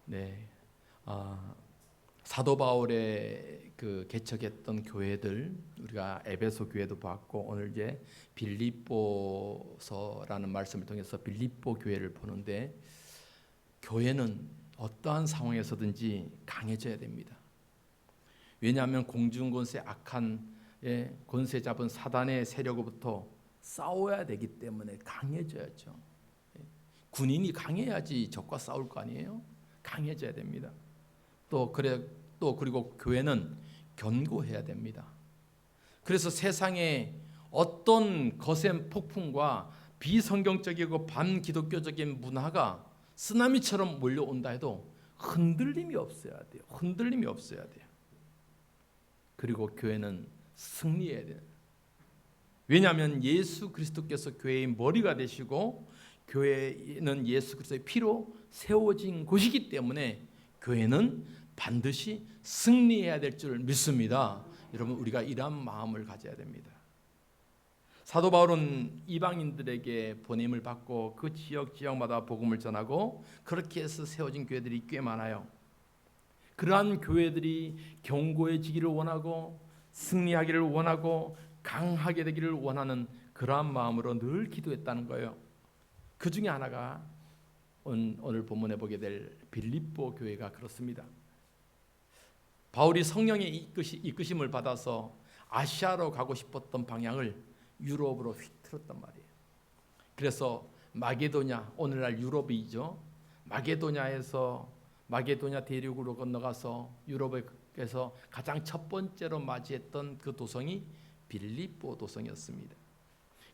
네, 사도 바울의 그 개척했던 교회들, 우리가 에베소 교회도 봤고 오늘 이제 빌립보서라는 말씀을 통해서 빌립보 교회를 보는데, 교회는 어떠한 상황에서든지 강해져야 됩니다. 왜냐하면 공중권세 악한 권세 잡은 사단의 세력으로부터 싸워야 되기 때문에 강해져야죠. 군인이 강해야지 적과 싸울 거 아니에요? 강해져야 됩니다. 그리고 교회는 견고해야 됩니다. 그래서 세상에 어떤 거센 폭풍과 비성경적이고 반기독교적인 문화가 쓰나미처럼 몰려온다 해도 흔들림이 없어야 돼요. 흔들림이 없어야 돼요. 그리고 교회는 승리해야 돼요. 왜냐하면 예수 그리스도께서 교회의 머리가 되시고 교회는 예수 그리스도의 피로 세워진 곳이기 때문에 교회는 반드시 승리해야 될 줄 믿습니다. 여러분, 우리가 이러한 마음을 가져야 됩니다. 사도 바울은 이방인들에게 보냄을 받고 그 지역마다 복음을 전하고 그렇게 해서 세워진 교회들이 꽤 많아요. 그러한 교회들이 견고해지기를 원하고 승리하기를 원하고 강하게 되기를 원하는 그러한 마음으로 늘 기도했다는 거예요. 그 중에 하나가 오늘 본문에 보게 될 빌립보 교회가 그렇습니다. 바울이 성령의 이끄심을 받아서 아시아로 가고 싶었던 방향을 유럽으로 휙 틀었단 말이에요. 그래서 마게도냐, 오늘날 유럽이죠. 마게도냐 대륙으로 건너가서 유럽에서 가장 첫 번째로 맞이했던 그 도성이 빌립보 도성이었습니다.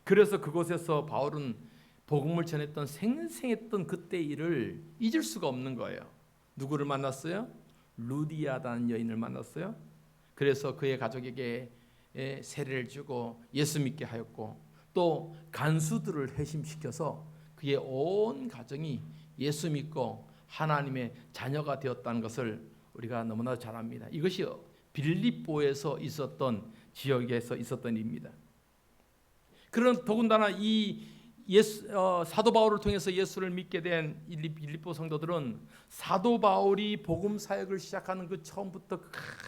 그래서 그곳에서 바울은 복음을 전했던 생생했던 그때 일을 잊을 수가 없는 거예요. 누구를 만났어요? 루디아라는 여인을 만났어요. 그래서 그의 가족에게 세례를 주고 예수 믿게 하였고, 또 간수들을 회심시켜서 그의 온 가정이 예수 믿고 하나님의 자녀가 되었다는 것을 우리가 너무나 잘 압니다. 이것이 빌립보에서 있었던 지역에서 있었던 일입니다. 그런 더군다나 사도 바울을 통해서 예수를 믿게 된 빌립보 성도들은 사도 바울이 복음 사역을 시작하는 그 처음부터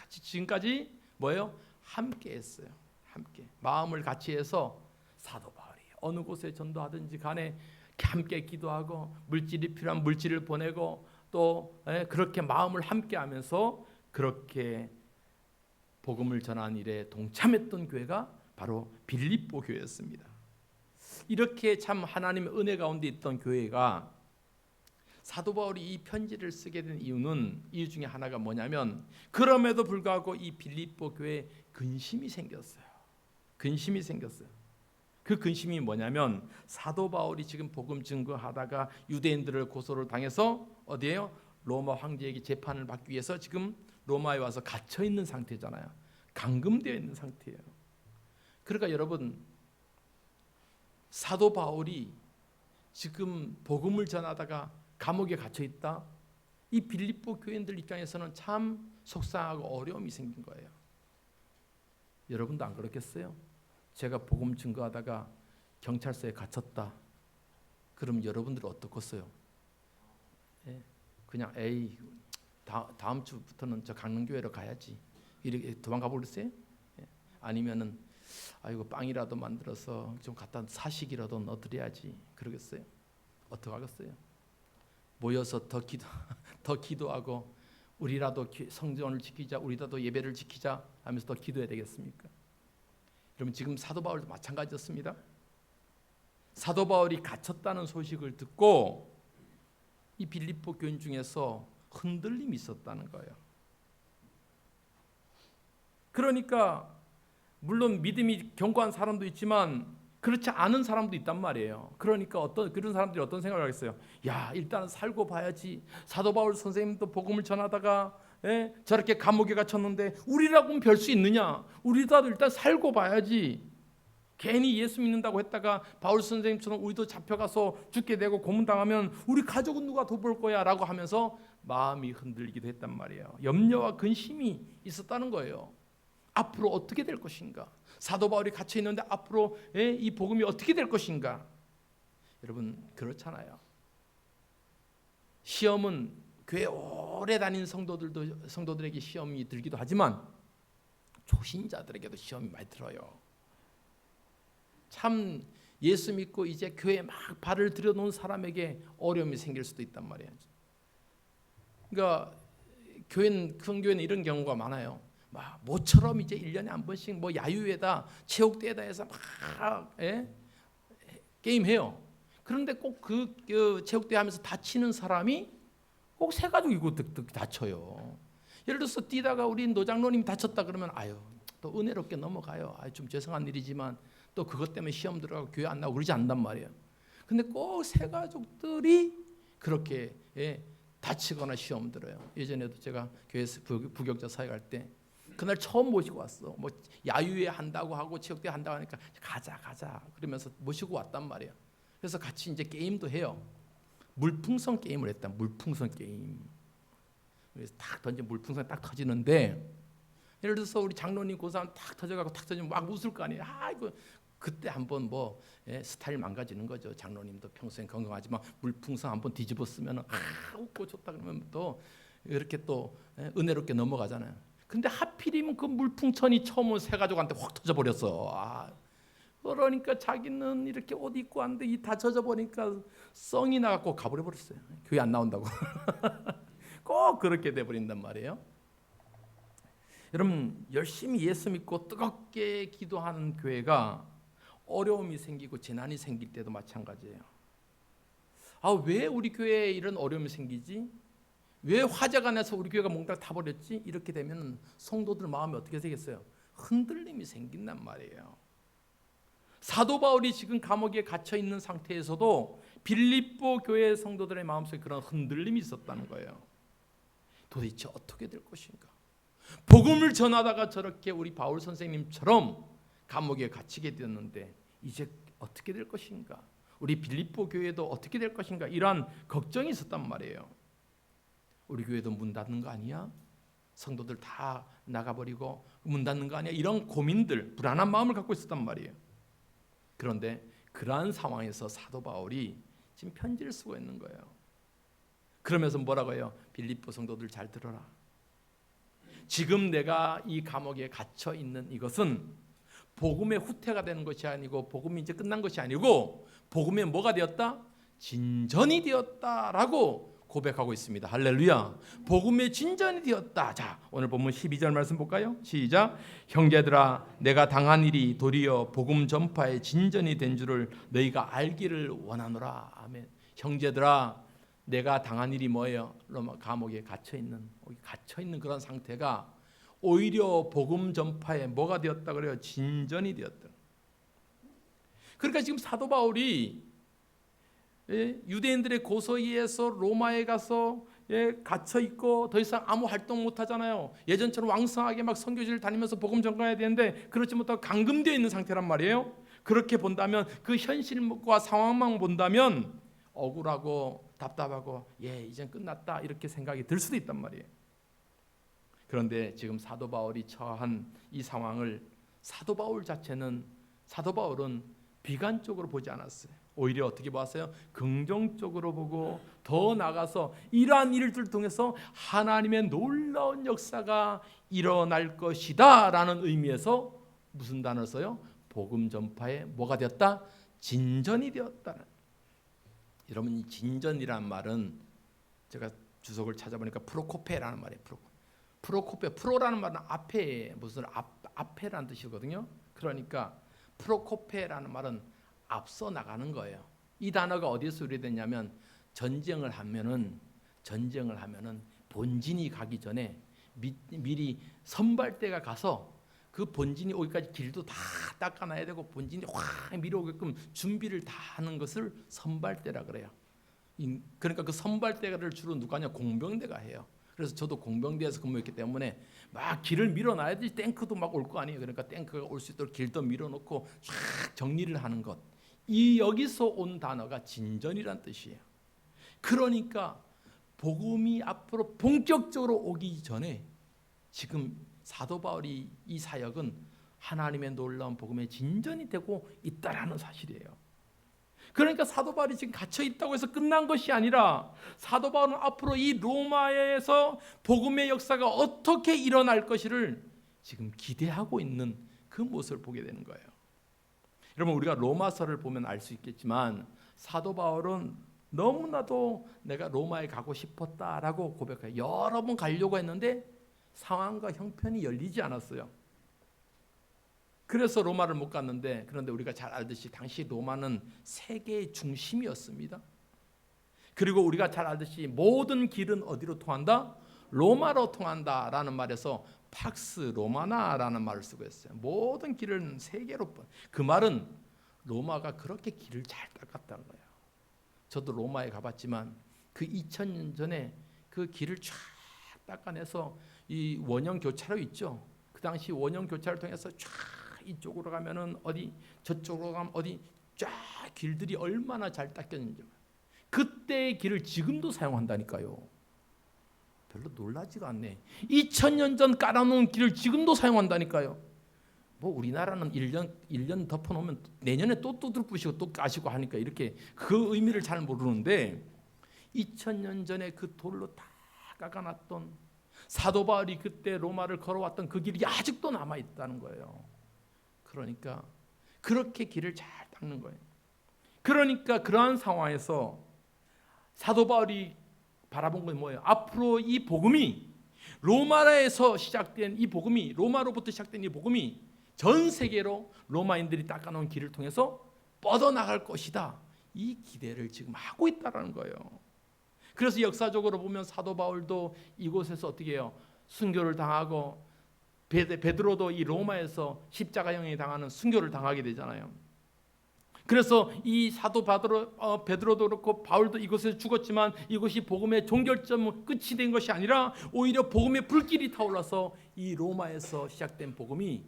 지금까지 뭐예요? 함께 했어요. 함께 마음을 같이 해서 사도 바울이 어느 곳에 전도하든지 간에 함께 기도하고 물질이 필요한 물질을 보내고 또 그렇게 마음을 함께 하면서 그렇게 복음을 전한 일에 동참했던 교회가 바로 빌립보 교회였습니다. 이렇게 참 하나님의 은혜 가운데 있던 교회가 사도 바울이 이 편지를 쓰게 된 이유 중에 하나가 뭐냐면, 그럼에도 불구하고 이 빌립보 교회에 근심이 생겼어요. 그 근심이 뭐냐면, 사도 바울이 지금 복음 증거하다가 유대인들을 고소를 당해서 어디에요? 로마 황제에게 재판을 받기 위해서 지금 로마에 와서 갇혀 있는 상태잖아요. 감금되어 있는 상태예요. 그러니까 여러분, 사도 바울이 지금 복음을 전하다가 감옥에 갇혀 있다. 이 빌립보 교인들 입장에서는 참 속상하고 어려움이 생긴 거예요. 여러분도 안 그렇겠어요? 제가 복음 증거하다가 경찰서에 갇혔다. 그럼 여러분들은 어떻겠어요? 그냥 다음 주부터는 저 강릉교회로 가야지, 이렇게 도망가 버렸어요? 아니면은 이거 빵이라도 만들어서 좀 갖다 사식이라도 넣어드려야지 그러겠어요? 어떻게 하겠어요? 모여서 더 기도하고 우리라도 성전을 지키자, 우리라도 예배를 지키자 하면서 더 기도해야 되겠습니까? 여러분, 지금 사도 바울도 마찬가지였습니다. 사도 바울이 갇혔다는 소식을 듣고 이 빌립보 교인 중에서 흔들림이 있었다는 거예요. 그러니까 물론 믿음이 견고한 사람도 있지만 그렇지 않은 사람도 있단 말이에요. 그러니까 그런 사람들이 어떤 생각을 하겠어요? 야, 일단은 살고 봐야지. 사도 바울 선생님도 복음을 전하다가 저렇게 감옥에 갇혔는데 우리라고는 별 수 있느냐? 우리도 일단 살고 봐야지. 괜히 예수 믿는다고 했다가 바울 선생님처럼 우리도 잡혀가서 죽게 되고 고문당하면 우리 가족은 누가 돌볼 거야? 라고 하면서 마음이 흔들리기도 했단 말이에요. 염려와 근심이 있었다는 거예요. 앞으로 어떻게 될 것인가? 사도 바울이 갇혀 있는데 앞으로 이 복음이 어떻게 될 것인가? 여러분, 그렇잖아요. 시험은 교회 오래 다닌 성도들에게 시험이 들기도 하지만 초신자들에게도 시험이 많이 들어요. 참 예수 믿고 이제 교회에 막 발을 들여놓은 사람에게 어려움이 생길 수도 있단 말이에요. 그러니까 큰 교회는 이런 경우가 많아요. 막 모처럼 이제 1년에 한 번씩 뭐 야유회다 체육대회다 해서 막 게임해요. 그런데 꼭 그 체육대회 하면서 다치는 사람이 꼭 새 가족이고 다쳐요. 예를 들어서 뛰다가 우리 노장로님 다쳤다 그러면 아유 또 은혜롭게 넘어가요. 좀 죄송한 일이지만 또 그것 때문에 시험 들어가고 교회 안 나오고 그러지 않단 말이에요. 근데 꼭 새 가족들이 그렇게 다치거나 시험 들어요. 예전에도 제가 교회에서 부격자 사회 갈 때 그날 처음 모시고 왔어. 뭐 야유회 한다고 하고 체육대회 한다고 하니까 가자 그러면서 모시고 왔단 말이에요. 그래서 같이 이제 게임도 해요. 물풍선 게임을 했다. 물풍선 게임. 그래서 탁 던져 물풍선이 딱 터지는데 예를 들어서 우리 장로님 그 사람 탁 터져가고 탁 터지면 막 웃을 거 아니에요. 아이고 그때 한번 뭐 스타일 망가지는 거죠. 장로님도 평소엔 건강하지만 물풍선 한번 뒤집어 쓰면 웃고 좋다 그러면 또 이렇게 또 은혜롭게 넘어가잖아요. 근데 하필이면 그 물풍선이 처음 새 가족한테 확 터져 버렸어. 그러니까 자기는 이렇게 옷 입고 왔는데 이 다 젖어 버리니까 썽이 나갖고 가버려 버렸어요. 교회 안 나온다고. 꼭 그렇게 돼 버린단 말이에요. 여러분 열심히 예수 믿고 뜨겁게 기도하는 교회가 어려움이 생기고 재난이 생길 때도 마찬가지예요. 왜 우리 교회에 이런 어려움이 생기지? 왜 화재가 나서 우리 교회가 몽땅 타버렸지? 이렇게 되면 성도들 마음이 어떻게 되겠어요? 흔들림이 생긴단 말이에요. 사도 바울이 지금 감옥에 갇혀 있는 상태에서도 빌립보 교회 성도들의 마음속에 그런 흔들림이 있었다는 거예요. 도대체 어떻게 될 것인가? 복음을 전하다가 저렇게 우리 바울 선생님처럼 감옥에 갇히게 되었는데 이제 어떻게 될 것인가? 우리 빌립보 교회도 어떻게 될 것인가? 이러한 걱정이 있었단 말이에요. 우리 교회도 문 닫는 거 아니야? 성도들 다 나가버리고 문 닫는 거 아니야? 이런 고민들, 불안한 마음을 갖고 있었단 말이에요. 그런데 그러한 상황에서 사도 바울이 지금 편지를 쓰고 있는 거예요. 그러면서 뭐라고 해요? 빌립보 성도들 잘 들어라. 지금 내가 이 감옥에 갇혀 있는 이것은 복음의 후퇴가 되는 것이 아니고 복음이 이제 끝난 것이 아니고 복음의 뭐가 되었다? 진전이 되었다라고 고백하고 있습니다. 할렐루야. 복음의 진전이 되었다. 자, 오늘 본문 12절 말씀 볼까요? 시작. 형제들아 내가 당한 일이 도리어 복음 전파의 진전이 된 줄을 너희가 알기를 원하노라. 아멘. 형제들아 내가 당한 일이 뭐예요? 로마 감옥에 갇혀 있는 그런 상태가 오히려 복음 전파에 뭐가 되었다 그래요? 진전이 되었다. 그러니까 지금 사도 바울이 유대인들의 고소에서 로마에 가서 갇혀 있고 더 이상 아무 활동 못 하잖아요. 예전처럼 왕성하게 막 선교지를 다니면서 복음 전가해야 되는데 그렇지 못하고 감금되어 있는 상태란 말이에요. 그렇게 본다면 그 현실과 상황만 본다면 억울하고 답답하고 이젠 끝났다 이렇게 생각이 들 수도 있단 말이에요. 그런데 지금 사도 바울이 처한 이 상황을 사도 바울은 비관적으로 보지 않았어요. 오히려 어떻게 봤어요? 긍정적으로 보고 더 나아가서 이러한 일들 통해서 하나님의 놀라운 역사가 일어날 것이다 라는 의미에서 무슨 단어를 써요? 복음 전파에 뭐가 되었다? 진전이 되었다는. 여러분 이 진전이라는 말은 제가 주석을 찾아보니까 프로코페라는 말이에요. 프로라는 말은 앞에 앞에라는 뜻이거든요. 그러니까 프로코페라는 말은 앞서 나가는 거예요. 이 단어가 어디서 유래됐냐면 전쟁을 하면은 본진이 가기 전에 미리 선발대가 가서 그 본진이 오기까지 길도 다 닦아놔야 되고 본진이 확 밀어오게끔 준비를 다 하는 것을 선발대라 그래요. 그러니까 그 선발대를 주로 누가 하냐? 공병대가 해요. 그래서 저도 공병대에서 근무했기 때문에 막 길을 밀어놔야 지 탱크도 막 올 거 아니에요. 그러니까 탱크가 올 수 있도록 길도 밀어놓고 쫙 정리를 하는 것. 이 여기서 온 단어가 진전이란 뜻이에요. 그러니까 복음이 앞으로 본격적으로 오기 전에 지금 사도 바울이 이 사역은 하나님의 놀라운 복음의 진전이 되고 있다라는 사실이에요. 그러니까 사도 바울이 지금 갇혀 있다고 해서 끝난 것이 아니라 사도 바울은 앞으로 이 로마에서 복음의 역사가 어떻게 일어날 것을 지금 기대하고 있는 그 모습을 보게 되는 거예요. 여러분, 우리가 로마서를 보면 알 수 있겠지만 사도 바울은 너무나도 내가 로마에 가고 싶었다라고 고백해요. 여러 번 가려고 했는데 상황과 형편이 열리지 않았어요. 그래서 로마를 못 갔는데, 그런데 우리가 잘 알듯이 당시 로마는 세계의 중심이었습니다. 그리고 우리가 잘 알듯이 모든 길은 어디로 통한다? 로마로 통한다라는 말에서 팍스 로마나라는 말을 쓰고 있어요. 모든 길은 세계로. 그 말은 로마가 그렇게 길을 잘 닦았다는 거예요. 저도 로마에 가봤지만 그 2000년 전에 그 길을 쫙 닦아내서 이 원형 교차로 있죠. 그 당시 원형 교차를 통해서 쫙 이쪽으로 가면은 어디, 저쪽으로 가면 어디, 쫙 길들이 얼마나 잘 닦였는지. 그때의 길을 지금도 사용한다니까요. 별로 놀라지가 않네. 2000년 전 깔아놓은 길을 지금도 사용한다니까요. 뭐 우리나라는 1년 덮어놓으면 내년에 또 두들 부시고 또 까시고 하니까 이렇게 그 의미를 잘 모르는데, 2000년 전에 그 돌로 다 깎아놨던 사도 바울이 그때 로마를 걸어왔던 그 길이 아직도 남아있다는 거예요. 그러니까 그렇게 길을 잘 닦는 거예요. 그러니까 그러한 상황에서 사도 바울이 바라본 건 뭐예요? 앞으로 이 복음이, 로마에서 시작된 이 복음이, 로마로부터 시작된 이 복음이 전 세계로 로마인들이 닦아놓은 길을 통해서 뻗어나갈 것이다. 이 기대를 지금 하고 있다는 거예요. 그래서 역사적으로 보면 사도 바울도 이곳에서 어떻게 해요? 순교를 당하고, 베드로도 이 로마에서 십자가형에 당하는 순교를 당하게 되잖아요. 그래서 이 사도 베드로도 그렇고 바울도 이곳에서 죽었지만 이것이 복음의 종결점, 끝이 된 것이 아니라 오히려 복음의 불길이 타올라서 이 로마에서 시작된 복음이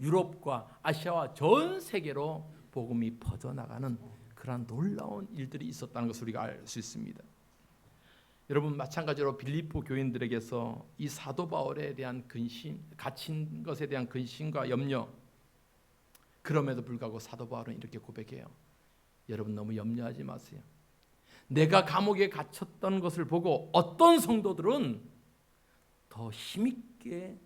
유럽과 아시아와 전 세계로 복음이 퍼져나가는 그런 놀라운 일들이 있었다는 것을 우리가 알 수 있습니다. 여러분, 마찬가지로 빌립보 교인들에게서 이 사도 바울에 대한 근심, 갇힌 것에 대한 근심과 염려, 그럼에도 불구하고 사도 바울은 이렇게 고백해요. 여러분, 너무 염려하지 마세요. 내가 감옥에 갇혔던 것을 보고 어떤 성도들은 더 힘있게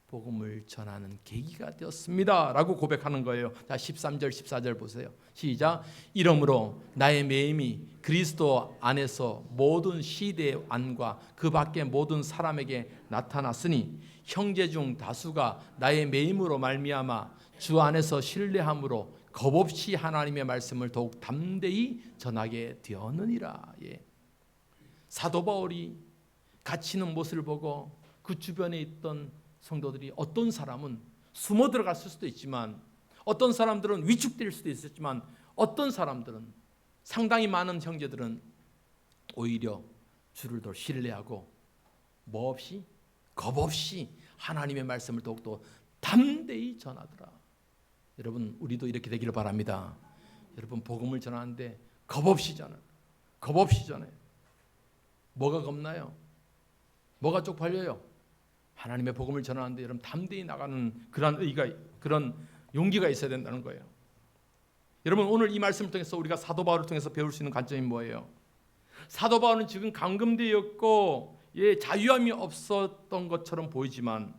복음을 전하는 계기가 되었습니다 라고 고백하는 거예요. 자, 13절 14절 보세요. 시작. 이러므로 나의 매임이 그리스도 안에서 모든 시대의 안과 그 밖의 모든 사람에게 나타났으니 형제 중 다수가 나의 매임으로 말미암아 주 안에서 신뢰함으로 겁없이 하나님의 말씀을 더욱 담대히 전하게 되었느니라. 예. 사도 바울이 갇히는 모습을 보고 그 주변에 있던 성도들이, 어떤 사람은 숨어 들어갔을 수도 있지만, 어떤 사람들은 위축될 수도 있었지만, 어떤 사람들은, 상당히 많은 형제들은 오히려 주를 더 신뢰하고 뭐 없이, 겁 없이 하나님의 말씀을 더욱더 담대히 전하더라. 여러분, 우리도 이렇게 되기를 바랍니다. 여러분, 복음을 전하는데 겁 없이 전해요. 겁 없이 전해요. 뭐가 겁나요? 뭐가 쪽팔려요? 하나님의 복음을 전하는데 여러분 담대히 나가는 그런 용기가 있어야 된다는 거예요. 여러분, 오늘 이 말씀을 통해서 우리가 사도 바울을 통해서 배울 수 있는 관점이 뭐예요? 사도 바울은 지금 감금되었고 자유함이 없었던 것처럼 보이지만,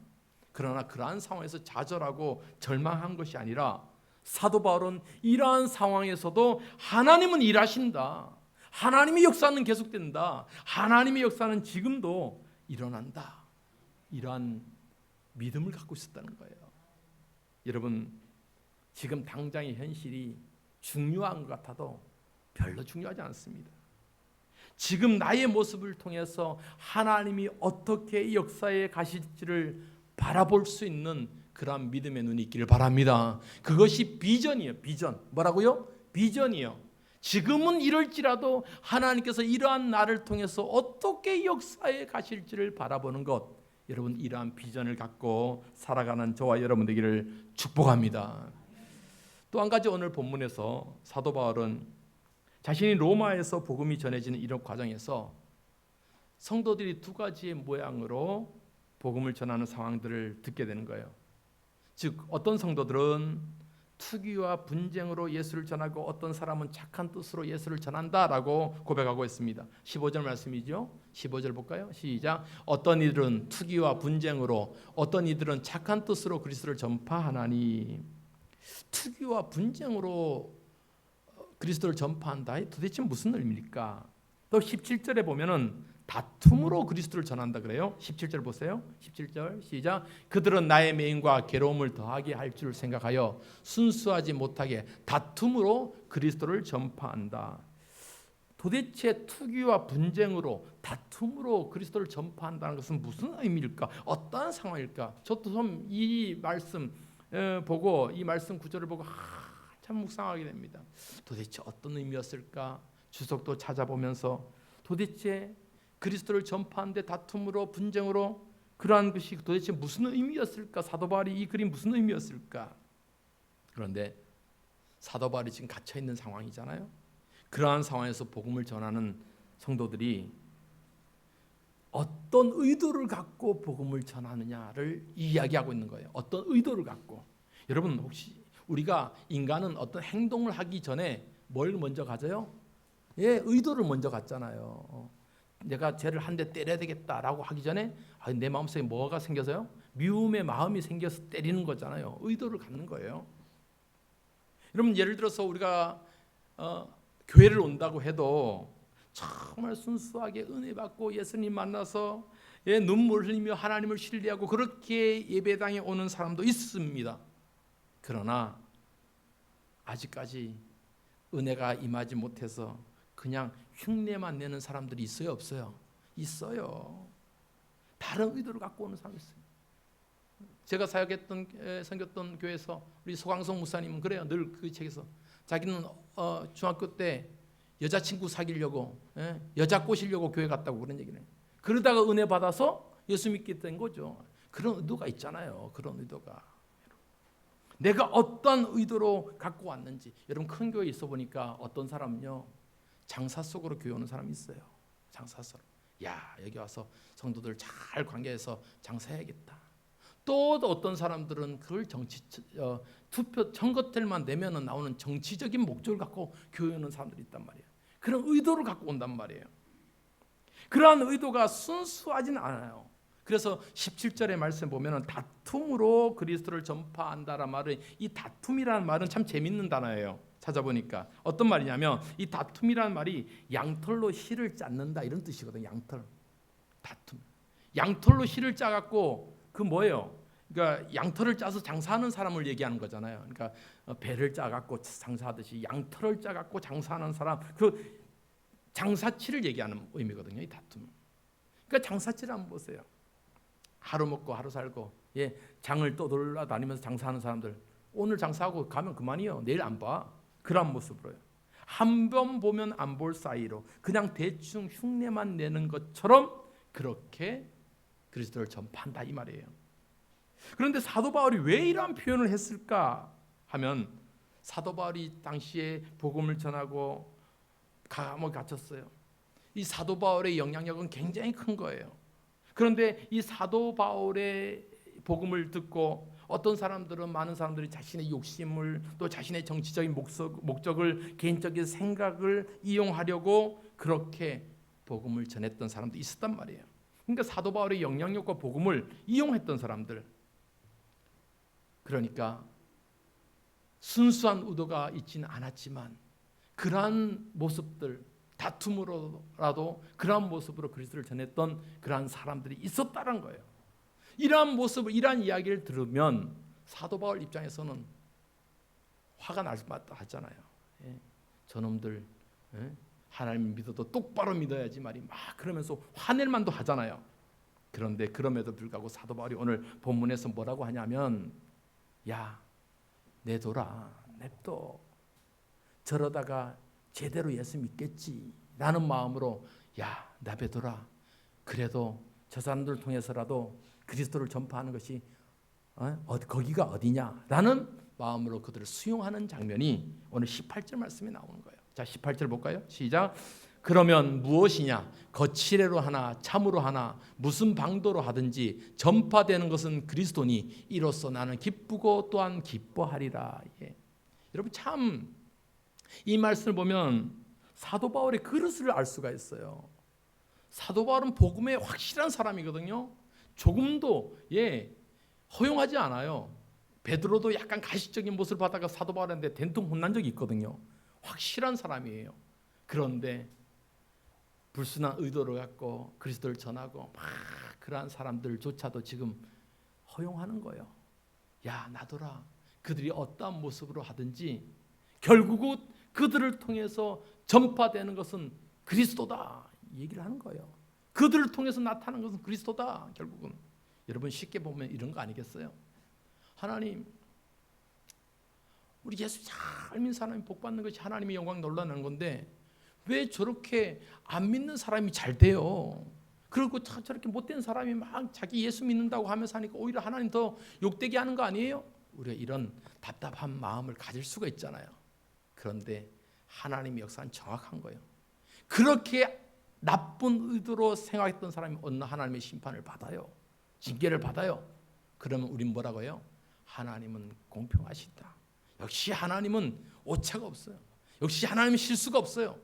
그러나 그러한 상황에서 좌절하고 절망한 것이 아니라 사도 바울은 이러한 상황에서도 하나님은 일하신다. 하나님의 역사는 계속된다. 하나님의 역사는 지금도 일어난다. 이러한 믿음을 갖고 있었다는 거예요. 여러분, 지금 당장의 현실이 중요한 것 같아도 별로 중요하지 않습니다. 지금 나의 모습을 통해서 하나님이 어떻게 역사에 가실지를 바라볼 수 있는 그러한 믿음의 눈이 있기를 바랍니다. 그것이 비전이에요. 비전. 뭐라고요? 비전이요. 지금은 이럴지라도 하나님께서 이러한 나를 통해서 어떻게 역사에 가실지를 바라보는 것, 여러분, 이러한 비전을 갖고 살아가는 저와 여러분 되기를 축복합니다. 또 한 가지, 오늘 본문에서 사도 바울은 자신이 로마에서 복음이 전해지는 이런 과정에서 성도들이 두 가지의 모양으로 복음을 전하는 상황들을 듣게 되는 거예요. 즉, 어떤 성도들은 투기와 분쟁으로 예수를 전하고 어떤 사람은 착한 뜻으로 예수를 전한다라고 고백하고 있습니다. 15절 말씀이죠. 15절 볼까요? 시작. 어떤 이들은 투기와 분쟁으로, 어떤 이들은 착한 뜻으로 그리스도를 전파하나니. 투기와 분쟁으로 그리스도를 전파한다. 도대체 무슨 의미입니까? 또 17절에 보면은 다툼으로 그리스도를 전한다 그래요. 17절 보세요. 17절 시작. 그들은 나의 매임과 괴로움을 더하게 할 줄 생각하여 순수하지 못하게 다툼으로 그리스도를 전파한다. 도대체 투기와 분쟁으로 다툼으로 그리스도를 전파한다는 것은 무슨 의미일까? 어떤 상황일까? 저도 좀 이 말씀 보고 이 말씀 구절을 보고 참 묵상하게 됩니다. 도대체 어떤 의미였을까? 주석도 찾아보면서 도대체 그리스도를 전파하는데 다툼으로 분쟁으로 그러한 것이 도대체 무슨 의미였을까? 사도 바울이 이 글이 무슨 의미였을까? 그런데 사도 바울이 지금 갇혀 있는 상황이잖아요. 그러한 상황에서 복음을 전하는 성도들이 어떤 의도를 갖고 복음을 전하느냐를 이야기하고 있는 거예요. 어떤 의도를 갖고. 여러분 혹시 우리가 인간은 어떤 행동을 하기 전에 뭘 먼저 가져요? 의도를 먼저 갖잖아요. 내가 쟤를 한 대 때려야 되겠다라고 하기 전에 내 마음속에 뭐가 생겨서요? 미움의 마음이 생겨서 때리는 거잖아요. 의도를 갖는 거예요. 여러분 예를 들어서 우리가 교회를 온다고 해도 정말 순수하게 은혜 받고 예수님 만나서 눈물 흘리며 하나님을 신뢰하고 그렇게 예배당에 오는 사람도 있습니다. 그러나 아직까지 은혜가 임하지 못해서 그냥 흉내만 내는 사람들이 있어요, 없어요? 있어요. 다른 의도를 갖고 오는 사람이 있어요. 제가 사역했던 섬겼던 교회에서 우리 소강성 목사님은 그래요. 늘 그 책에서 자기는 중학교 때 여자친구 사귀려고 여자 꼬시려고 교회 갔다고 그런 얘기를 해요. 그러다가 은혜 받아서 예수 믿게 된 거죠. 그런 의도가 있잖아요. 그런 의도가. 내가 어떤 의도로 갖고 왔는지. 여러분 큰 교회에 있어 보니까 어떤 사람은요. 장사 속으로 교회 오는 사람이 있어요. 장사 속. 야 여기 와서 성도들 잘 관계해서 장사해야겠다. 또 어떤 사람들은 그걸 투표 선거텔만 내면은 나오는 정치적인 목적을 갖고 교회 오는 사람들이 있단 말이에요. 그런 의도를 갖고 온단 말이에요. 그러한 의도가 순수하지는 않아요. 그래서 17절의 말씀 보면은 다툼으로 그리스도를 전파한다라는 말은 이 다툼이라는 말은 참 재밌는 단어예요. 찾아보니까 어떤 말이냐면 이 다툼이라는 말이 양털로 실을 짰는다 이런 뜻이거든요. 양털. 다툼. 양털로 실을 짜갖고 그 뭐예요? 그러니까 양털을 짜서 장사하는 사람을 얘기하는 거잖아요. 그러니까 배를 짜갖고 장사하듯이 양털을 짜갖고 장사하는 사람 그 장사치를 얘기하는 의미거든요. 이 다툼. 그러니까 장사치를 한번 보세요. 하루 먹고 하루 살고 장을 떠돌아다니면서 장사하는 사람들 오늘 장사하고 가면 그만이요. 내일 안 봐. 그런 모습으로요. 한 번 보면 안 볼 사이로 그냥 대충 흉내만 내는 것처럼 그렇게 그리스도를 전파한다 이 말이에요. 그런데 사도 바울이 왜 이러한 표현을 했을까 하면 사도 바울이 당시에 복음을 전하고 감옥에 갇혔어요. 이 사도 바울의 영향력은 굉장히 큰 거예요. 그런데 이 사도 바울의 복음을 듣고 어떤 사람들은 많은 사람들이 자신의 욕심을 또 자신의 정치적인 목적을 개인적인 생각을 이용하려고 그렇게 복음을 전했던 사람도 있었단 말이에요. 그러니까 사도 바울의 영향력과 복음을 이용했던 사람들. 그러니까 순수한 의도가 있지는 않았지만 그러한 모습들 다툼으로라도 그러한 모습으로 그리스도를 전했던 그러한 사람들이 있었다는 거예요. 이러한 모습을 이러한 이야기를 들으면 사도 바울 입장에서는 화가 날 수밖에 하잖아요. 저놈들 하나님 믿어도 똑바로 믿어야지 말이 막 그러면서 화낼 만도 하잖아요. 그런데 그럼에도 불구하고 사도 바울이 오늘 본문에서 뭐라고 하냐면 야 내둬라 냅둬 저러다가 제대로 예수 믿겠지 라는 마음으로 야 내버려둬라 그래도 저 사람들을 통해서라도 그리스도를 전파하는 것이 거기가 어디냐 라는 마음으로 그들을 수용하는 장면이 오늘 18절 말씀에 나오는 거예요. 자 18절 볼까요? 시작. 그러면 무엇이냐 거칠애로 하나 참으로 하나 무슨 방도로 하든지 전파되는 것은 그리스도니 이로써 나는 기쁘고 또한 기뻐하리라. 여러분 참 이 말씀을 보면 사도 바울의 그릇을 알 수가 있어요. 사도 바울은 복음에 확실한 사람이거든요. 조금도 허용하지 않아요. 베드로도 약간 가식적인 모습을 받다가 사도 바울한테 된통 혼난 적이 있거든요. 확실한 사람이에요. 그런데 불순한 의도를 갖고 그리스도를 전하고 막 그러한 사람들조차도 지금 허용하는 거예요. 야, 놔둬라. 그들이 어떠한 모습으로 하든지 결국은 그들을 통해서 전파되는 것은 그리스도다 얘기를 하는 거예요. 그들을 통해서 나타나는 것은 그리스도다. 결국은 여러분 쉽게 보면 이런 거 아니겠어요? 하나님, 우리 예수 잘 믿는 사람이 복 받는 것이 하나님의 영광 놀라는 건데 왜 저렇게 안 믿는 사람이 잘 돼요? 그리고 저렇게 못된 사람이 막 자기 예수 믿는다고 하면서 하니까 오히려 하나님 더 욕되게 하는 거 아니에요? 우리가 이런 답답한 마음을 가질 수가 있잖아요. 그런데 하나님의 역사는 정확한 거예요. 그렇게 나쁜 의도로 생각했던 사람이 어느 하나님의 심판을 받아요. 징계를 받아요. 그러면 우린 뭐라고 해요? 하나님은 공평하시다. 역시 하나님은 오차가 없어요. 역시 하나님은 실수가 없어요.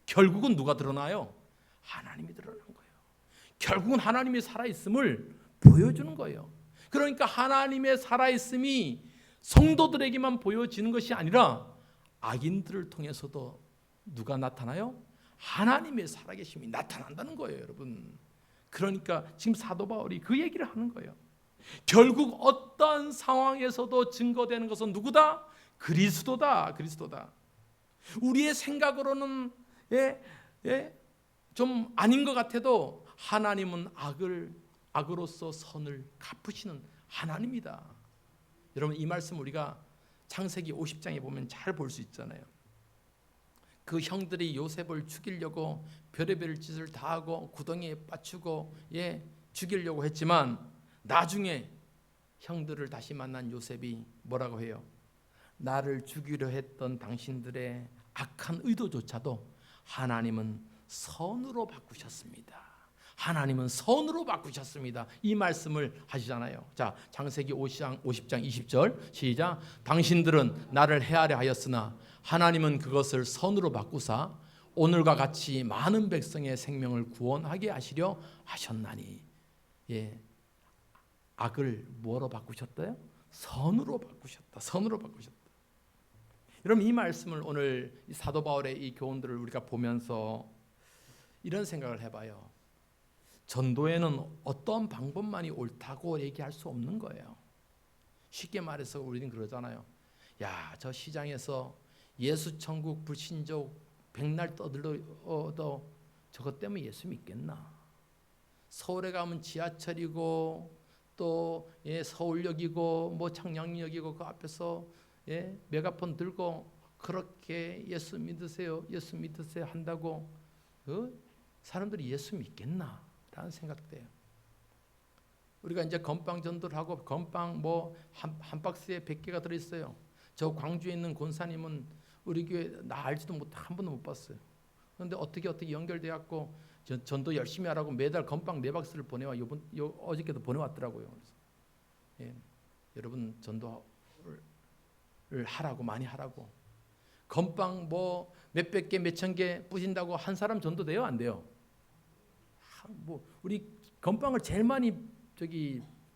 결국은 누가 드러나요? 하나님이 드러나는 거예요. 결국은 하나님이 살아있음을 보여주는 거예요. 그러니까 하나님의 살아있음이 성도들에게만 보여지는 것이 아니라 악인들을 통해서도 누가 나타나요? 하나님의 살아계심이 나타난다는 거예요, 여러분. 그러니까 지금 사도 바울이 그 얘기를 하는 거예요. 결국 어떤 상황에서도 증거되는 것은 누구다? 그리스도다. 그리스도다. 우리의 생각으로는 좀 아닌 것 같아도 하나님은 악으로서 선을 갚으시는 하나님이다. 여러분 이 말씀 우리가 창세기 50장에 보면 잘 볼 수 있잖아요. 그 형들이 요셉을 죽이려고 별의별 짓을 다 하고 구덩이에 빠추고 죽이려고 했지만 나중에 형들을 다시 만난 요셉이 뭐라고 해요? 나를 죽이려 했던 당신들의 악한 의도조차도 하나님은 선으로 바꾸셨습니다. 하나님은 선으로 바꾸셨습니다. 이 말씀을 하시잖아요. 자, 창세기 50장 20절 시작. 당신들은 나를 해하려 하였으나 하나님은 그것을 선으로 바꾸사 오늘과 같이 많은 백성의 생명을 구원하게 하시려 하셨나니. 악을 뭐로 바꾸셨대요? 선으로 바꾸셨다. 선으로 바꾸셨다. 여러분 이 말씀을 오늘 사도 바울의 이 교훈들을 우리가 보면서 이런 생각을 해봐요. 전도에는 어떤 방법만이 옳다고 얘기할 수 없는 거예요. 쉽게 말해서 우리는 그러잖아요. 야, 저 시장에서 예수 천국 불신족 백날 떠들어도 저것 때문에 예수 믿겠나? 서울에 가면 지하철이고 또 서울역이고 뭐 창녕역이고 그 앞에서 메가폰 들고 그렇게 예수 믿으세요, 예수 믿으세요 한다고 사람들이 예수 믿겠나? 라는 생각돼요. 우리가 이제 건빵 전도를 하고 건빵 뭐 한 박스에 100개가 들어있어요. 저 광주에 있는 권사님은 우리 교회 나 알지도 못해 한 번도 못 봤어요. 그런데 어떻게 연결돼 갖고 전도 열심히 하라고 매달 건빵 4박스를 보내와 어저께도 보내왔더라고요. 그래서 여러분 전도를 하라고 많이 하라고. 건빵 뭐 몇백 개 몇천 개 뿌신다고 한 사람 전도 돼요? 안 돼요? 뭐 우리 건빵을 제일 많이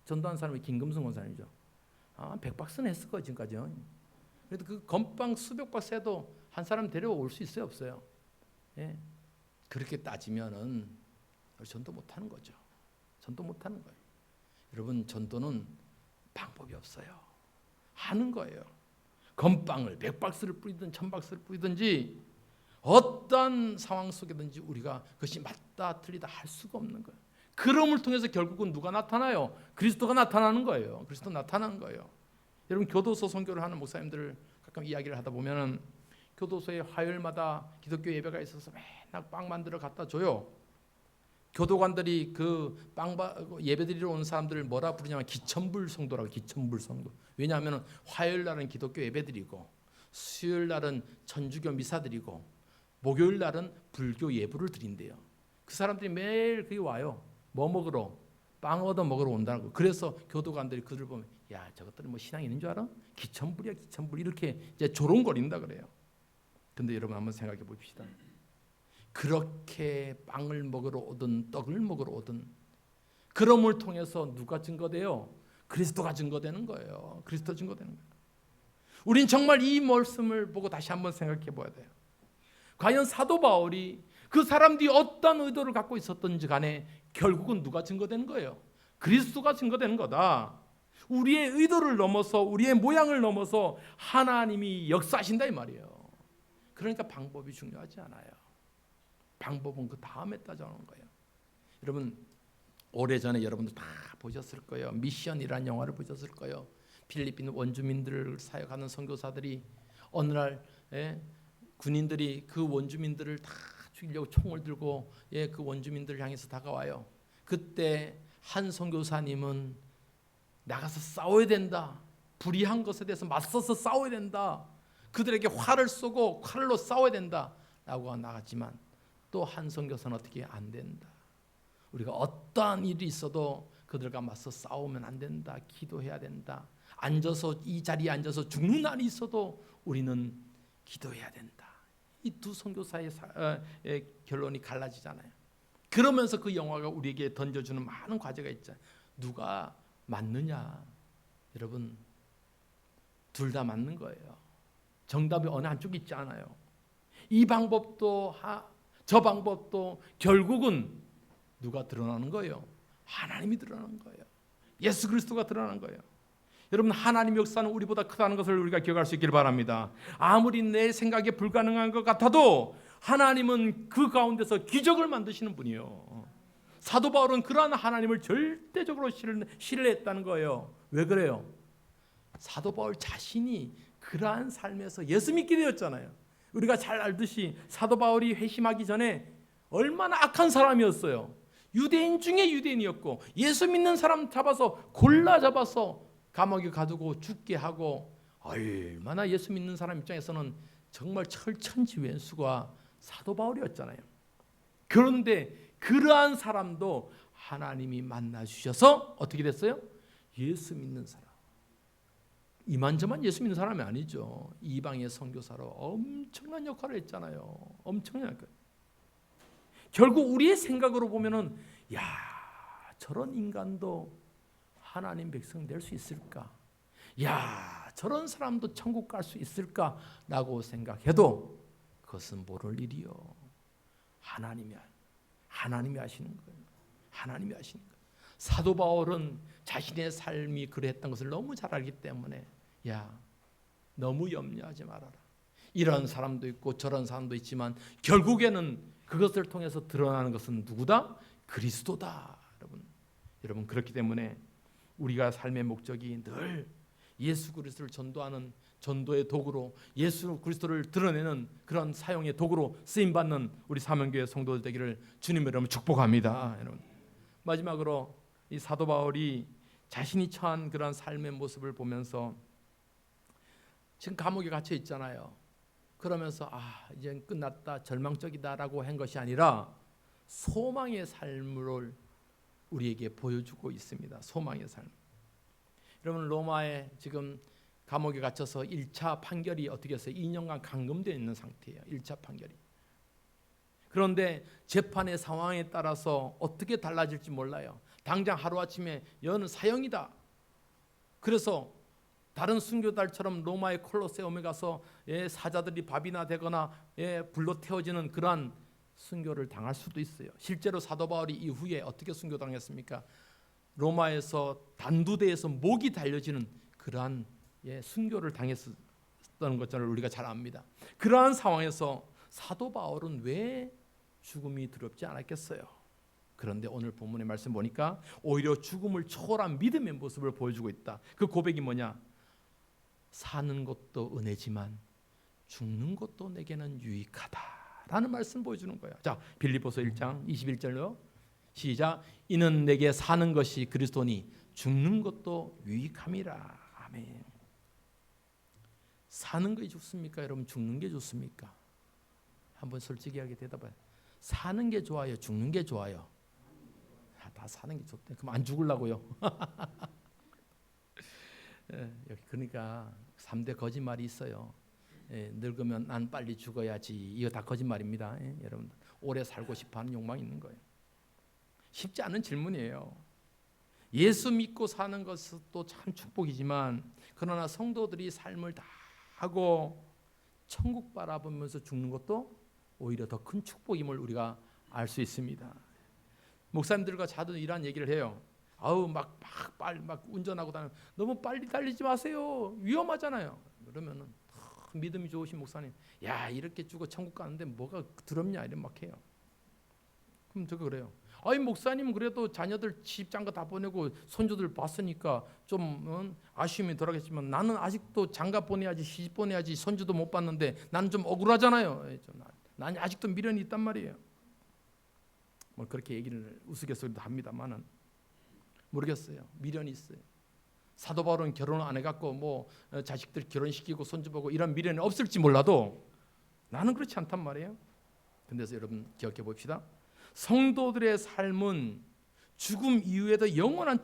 전도한 사람이 김금성 권사님이죠. 100박스는 했을 거예요 지금까지요. 그래도 그 건빵 수백 박스 해도 한 사람 데려올 수 있어요 없어요? 그렇게 따지면은 전도 못하는 거죠. 전도 못하는 거예요. 여러분 전도는 방법이 없어요. 하는 거예요. 건빵을 100박스를 뿌리든 1000박스를 뿌리든지 어떤 상황 속에든지 우리가 그것이 맞다 틀리다 할 수가 없는 거예요. 그럼을 통해서 결국은 누가 나타나요? 그리스도가 나타나는 거예요. 그리스도 나타나는 거예요. 여러분 교도소 선교를 하는 목사님들 가끔 이야기를 하다 보면은 교도소에 화요일마다 기독교 예배가 있어서 맨날 빵 만들어 갖다 줘요. 교도관들이 그 빵 예배드리러 온 사람들을 뭐라 부르냐면 기천불 성도라고. 기천불 성도. 왜냐하면 화요일 날은 기독교 예배드리고 수요일 날은 천주교 미사드리고 목요일 날은 불교 예불을 드린대요. 그 사람들이 매일 거기 와요. 뭐 먹으러? 빵 얻어 먹으러 온다는 거. 그래서 교도관들이 그들 보면 야 저것들은 뭐 신앙 있는 줄 알아? 기천불이야 기천불 이렇게 이제 조롱거린다 그래요. 근데 여러분 한번 생각해 봅시다. 그렇게 빵을 먹으러 오든 떡을 먹으러 오든 그럼을 통해서 누가 증거돼요? 그리스도가 증거되는 거예요. 그리스도 증거되는 거예요. 우린 정말 이 말씀을 보고 다시 한번 생각해 봐야 돼요. 과연 사도 바울이 그 사람들이 어떤 의도를 갖고 있었던지 간에 결국은 누가 증거되는 거예요? 그리스도가 증거되는 거다. 우리의 의도를 넘어서 우리의 모양을 넘어서 하나님이 역사하신다 이 말이에요. 그러니까 방법이 중요하지 않아요. 방법은 그 다음에 따져오는 거예요. 여러분 오래전에 여러분들 다 보셨을 거예요. 미션이라는 영화를 보셨을 거예요. 필리핀 원주민들을 사역하는 선교사들이 어느 날 군인들이 그 원주민들을 다 죽이려고 총을 들고 그 원주민들을 향해서 다가와요. 그때 한 선교사님은 나가서 싸워야 된다. 불의한 것에 대해서 맞서서 싸워야 된다. 그들에게 화를 쏘고 칼로 싸워야 된다 라고 나갔지만 또 한 선교사는 어떻게 안 된다. 우리가 어떠한 일이 있어도 그들과 맞서 싸우면 안 된다. 기도해야 된다. 앉아서 이 자리에 앉아서 죽는 날이 있어도 우리는 기도해야 된다. 이 두 선교사의 결론이 갈라지잖아요. 그러면서 그 영화가 우리에게 던져주는 많은 과제가 있잖아요. 누가 맞느냐? 여러분 둘 다 맞는 거예요. 정답이 어느 한쪽이 있지 않아요. 이 방법도 저 방법도 결국은 누가 드러나는 거예요? 하나님이 드러나는 거예요. 예수 그리스도가 드러나는 거예요. 여러분 하나님의 역사는 우리보다 크다는 것을 우리가 기억할 수 있기를 바랍니다. 아무리 내 생각에 불가능한 것 같아도 하나님은 그 가운데서 기적을 만드시는 분이에요. 사도 바울은 그러한 하나님을 절대적으로 신뢰했다는 거예요. 왜 그래요? 사도 바울 자신이 그러한 삶에서 예수 믿게 되었잖아요. 우리가 잘 알듯이 사도 바울이 회심하기 전에 얼마나 악한 사람이었어요. 유대인 중에 유대인이었고 예수 믿는 사람 골라 잡아서 감옥에 가두고 죽게 하고 얼마나 예수 믿는 사람 입장에서는 정말 철천지왼수가 사도 바울이었잖아요. 그런데 그러한 사람도 하나님이 만나 주셔서 어떻게 됐어요? 예수 믿는 사람. 이만저만 예수 믿는 사람이 아니죠. 이방의 선교사로 엄청난 역할을 했잖아요. 엄청난 역할. 결국 우리의 생각으로 보면은 야 저런 인간도 하나님 백성 될 수 있을까? 야 저런 사람도 천국 갈 수 있을까라고 생각해도 그것은 모를 일이요. 하나님이 하시는 거예요. 하나님이 하시는 거예요. 사도 바울은 자신의 삶이 그랬던 것을 너무 잘 알기 때문에 야 너무 염려하지 말아라. 이런 사람도 있고 저런 사람도 있지만 결국에는 그것을 통해서 드러나는 것은 누구다? 그리스도다. 여러분 그렇기 때문에 우리가 삶의 목적이 늘 예수 그리스도를 전도하는 전도의 도구로 예수 그리스도를 드러내는 그런 사용의 도구로 쓰임받는 우리 사명교회 성도들 되기를 주님 여러분 축복합니다. 여러분 마지막으로 이 사도 바울이 자신이 처한 그런 삶의 모습을 보면서 지금 감옥에 갇혀 있잖아요. 그러면서 이제 끝났다 절망적이다라고 한 것이 아니라 소망의 삶을 우리에게 보여주고 있습니다. 소망의 삶. 여러분 로마에 지금 감옥에 갇혀서 1차 판결이 어떻게 했어요? 2년간 감금되어 있는 상태예요. 1차 판결이. 그런데 재판의 상황에 따라서 어떻게 달라질지 몰라요. 당장 하루아침에 여는 사형이다. 그래서 다른 순교달처럼 로마의 콜로세움에 가서 사자들이 밥이나 되거나 불로 태워지는 그러한 순교를 당할 수도 있어요. 실제로 사도 바울이 이후에 어떻게 순교당했습니까? 로마에서 단두대에서 목이 달려지는 그러한 순교를 당했던 것을 우리가 잘 압니다. 그러한 상황에서 사도 바울은 왜 죽음이 두렵지 않았겠어요? 그런데 오늘 본문의 말씀 보니까 오히려 죽음을 초월한 믿음의 모습을 보여주고 있다. 그 고백이 뭐냐? 사는 것도 은혜지만 죽는 것도 내게는 유익하다라는 말씀 보여주는 거예요. 자, 빌립보서 1장 21절로 시작. 이는 내게 사는 것이 그리스도니 죽는 것도 유익함이라. 아멘. 사는 게 좋습니까? 여러분 죽는 게 좋습니까? 한번 솔직하게 대답해요. 사는 게 좋아요? 죽는 게 좋아요? 다 사는 게 좋대. 그럼 안 죽으려고요. 그러니까 3대 거짓말이 있어요. 늙으면 난 빨리 죽어야지. 이거 다 거짓말입니다. 여러분 오래 살고 싶어하는 욕망이 있는 거예요. 쉽지 않은 질문이에요. 예수 믿고 사는 것도 참 축복이지만 그러나 성도들이 삶을 다 하고 천국 바라보면서 죽는 것도 오히려 더 큰 축복임을 우리가 알 수 있습니다. 목사님들과 자주 이런 얘기를 해요. 아우 막 운전하고 다니면 너무 빨리 달리지 마세요. 위험하잖아요. 그러면은 믿음이 좋으신 목사님, 야 이렇게 죽어 천국 가는데 뭐가 두렵냐 이런 막 해요. 그럼 저거 그래요. 아이 목사님 그래도 자녀들 집 장가 다 보내고 손주들 봤으니까 좀 아쉬움이 덜하겠지만 나는 아직도 장가 보내야지 시집 보내야지 손주도 못 봤는데 나는 좀 억울하잖아요. 난 아직도 미련이 있단 말이에요. 뭐 그렇게 얘기를 우스갯소리도 합니다만은 모르겠어요. 미련이 있어요. 사도 바울은 결혼 안 해갖고 뭐 자식들 결혼시키고 손주 보고 이런 미련이 없을지 몰라도 나는 그렇지 않단 말이에요. 그래서 여러분 기억해 봅시다. 성도들의 삶은 죽음 이후에도 영원한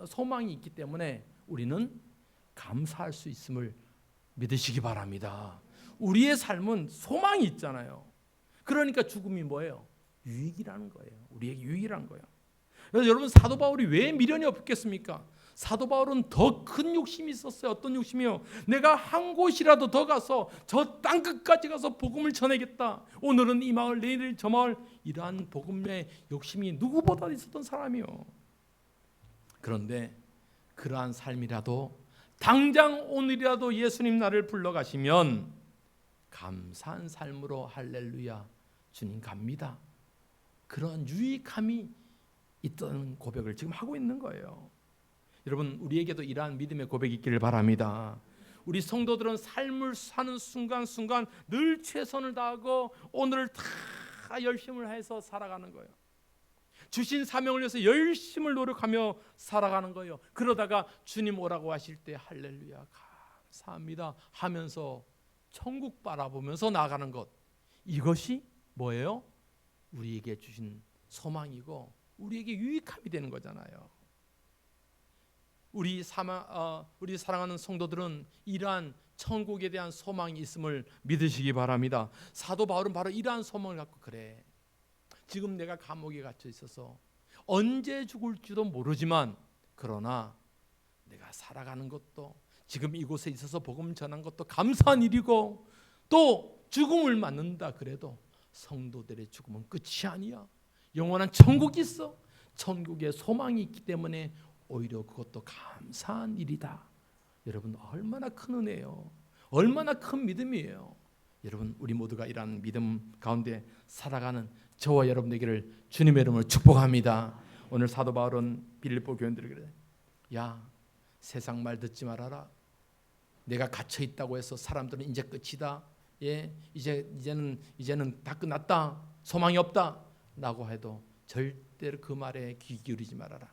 소망이 있기 때문에 우리는 감사할 수 있음을 믿으시기 바랍니다. 우리의 삶은 소망이 있잖아요. 그러니까 죽음이 뭐예요? 유익이라는 거예요. 우리에게 유익이라는 거예요. 그래서 여러분 사도 바울이 왜 미련이 없겠습니까? 사도 바울은 더 큰 욕심이 있었어요. 어떤 욕심이요? 내가 한 곳이라도 더 가서 저 땅 끝까지 가서 복음을 전하겠다. 오늘은 이 마을, 내일은 저 마을. 이러한 복음의 욕심이 누구보다 있었던 사람이요. 그런데 그러한 삶이라도 당장 오늘이라도 예수님 나를 불러가시면 감사한 삶으로 할렐루야 주님 갑니다. 그런 유익함이 있다는 고백을 지금 하고 있는 거예요. 여러분 우리에게도 이러한 믿음의 고백이 있기를 바랍니다. 우리 성도들은 삶을 사는 순간순간 늘 최선을 다하고 오늘을 다 열심을 해서 살아가는 거예요. 주신 사명을 위해서 열심을 노력하며 살아가는 거예요. 그러다가 주님 오라고 하실 때 할렐루야 감사합니다 하면서 천국 바라보면서 나가는 것, 이것이 뭐예요? 우리에게 주신 소망이고 우리에게 유익함이 되는 거잖아요. 우리 사랑하는 성도들은 이러한 천국에 대한 소망이 있음을 믿으시기 바랍니다. 사도 바울은 바로 이러한 소망을 갖고 그래. 지금 내가 감옥에 갇혀 있어서 언제 죽을지도 모르지만 그러나 내가 살아가는 것도 지금 이곳에 있어서 복음 전한 것도 감사한 일이고 또 죽음을 맞는다 그래도 성도들의 죽음은 끝이 아니야. 영원한 천국이 있어. 천국에 소망이 있기 때문에 오히려 그것도 감사한 일이다. 여러분 얼마나 큰 은혜예요. 얼마나 큰 믿음이에요. 여러분 우리 모두가 이러한 믿음 가운데 살아가는 저와 여러분에게를 주님의 이름으로 축복합니다. 오늘 사도 바울은 빌립보 교인들에게 그래. 야 세상 말 듣지 말아라. 내가 갇혀 있다고 해서 사람들은 이제 끝이다. 예, 이제는 다 끝났다. 소망이 없다. 라고 해도 절대로 그 말에 귀 기울이지 말아라.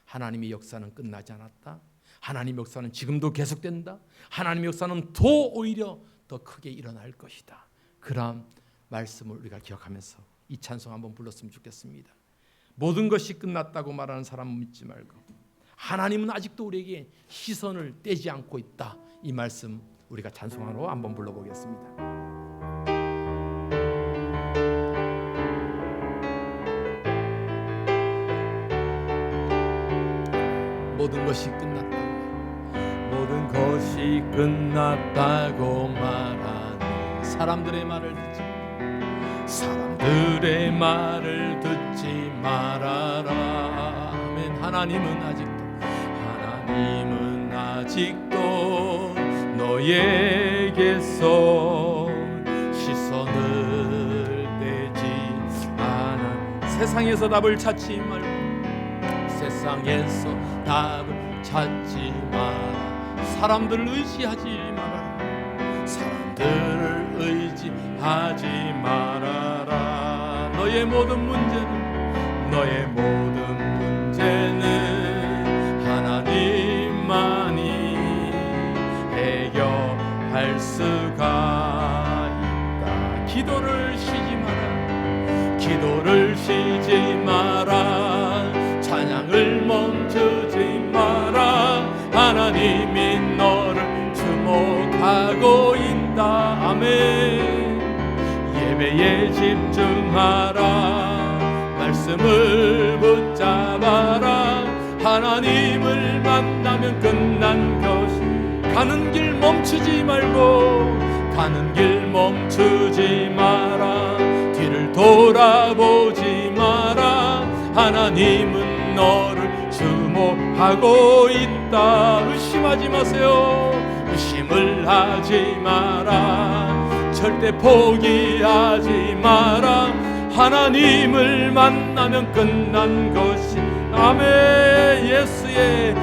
하나님의 역사는 끝나지 않았다. 하나님의 역사는 지금도 계속된다. 하나님의 역사는 더 오히려 더 크게 일어날 것이다. 그런 말씀을 우리가 기억하면서 이 찬송 한번 불렀으면 좋겠습니다. 모든 것이 끝났다고 말하는 사람은 믿지 말고 하나님은 아직도 우리에게 시선을 떼지 않고 있다. 이 말씀 우리가 찬송으로 한번 불러보겠습니다. 모든 것이 끝났다고 모든 것이 끝났다고 말하니 사람들의 말을 듣지 말아라. 아멘. 하나님은 아직도 너에게서 시선을 떼지 않아. 세상에서 답을 찾지 말고 세상에서 답을 찾지 마라. 사람들을 의지하지 마라. 사람들을 의지하지 말아라. 너의 모든 문제는 하나님만이 해결할 수가 있다. 기도를 쉬지 마라. 예배에 집중하라. 말씀을 붙잡아라. 하나님을 만나면 끝난 것이. 가는 길 멈추지 말고, 가는 길 멈추지 마라. 뒤를 돌아보지 마라. 하나님은 너를 주목하고 있다. 의심하지 마세요. 의심을 하지 마라. 절대 포기하지 마라. 하나님을 만나면 끝난 것이. 아멘. 예수의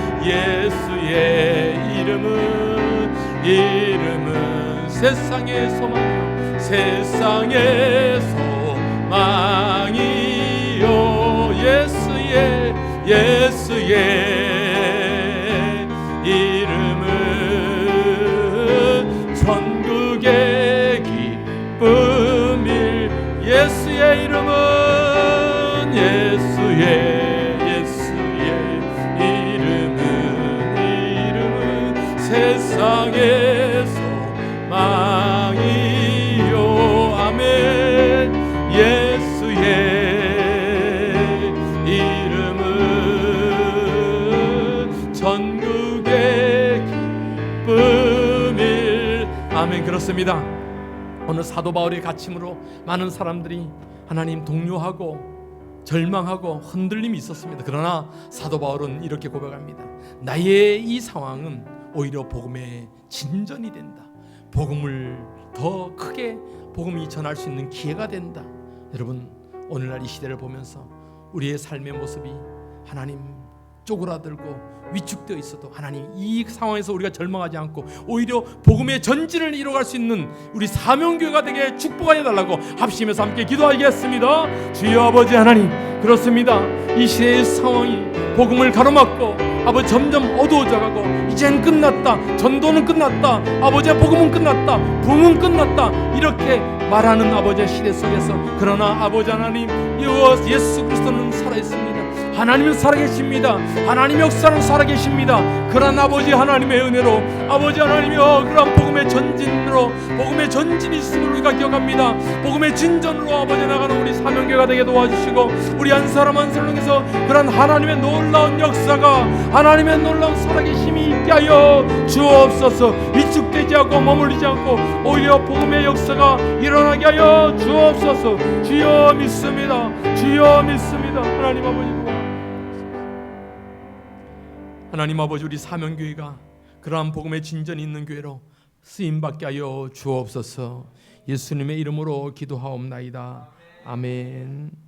이름은 세상의 소망이요, 세상의 소망이요. 예수의 이름은 천국의 기쁨일. 예수의 이름은 이름은 세상의 소망이요. 아멘. 예수의 이름은 전국의 기쁨일. 아멘. 그렇습니다. 오늘 사도 바울의 가침으로 많은 사람들이 하나님 동요하고 절망하고 흔들림이 있었습니다. 그러나 사도 바울은 이렇게 고백합니다. 나의 이 상황은 오히려 복음의 진전이 된다. 복음을 더 크게 복음이 전할 수 있는 기회가 된다. 여러분, 오늘날 이 시대를 보면서 우리의 삶의 모습이 하나님 쪼그라들고 위축되어 있어도 하나님 이 상황에서 우리가 절망하지 않고 오히려 복음의 전진을 이뤄갈 수 있는 우리 사명교회가 되게 축복하여 달라고 합심해서 함께 기도하겠습니다. 주여 아버지 하나님, 그렇습니다. 이 시대의 상황이 복음을 가로막고 아버지 점점 어두워져가고 이젠 끝났다, 전도는 끝났다, 아버지의 복음은 끝났다, 부흥은 끝났다, 이렇게 말하는 아버지의 시대 속에서, 그러나 아버지 하나님 예수 그리스도는 살아있습니다. 하나님은 살아계십니다. 하나님의 역사는 살아계십니다. 그러한 아버지 하나님의 은혜로 아버지 하나님이여 그러한 복음의 전진으로, 복음의 전진이 있음을 우리가 기억합니다. 복음의 진전으로 아버지 나가는 우리 사명교회가 되게 도와주시고 우리 한 사람 한 사람 중에서 그러한 하나님의 놀라운 역사가, 하나님의 놀라운 살아계심이 있게 하여 주옵소서. 위축되지 않고 머물리지 않고 오히려 복음의 역사가 일어나게 하여 주옵소서. 주여 믿습니다. 주여 믿습니다. 하나님 아버지, 하나님 아버지, 우리 사명교회가 그러한 복음의 진전이 있는 교회로 쓰임받게 하여 주옵소서. 예수님의 이름으로 기도하옵나이다. 아멘.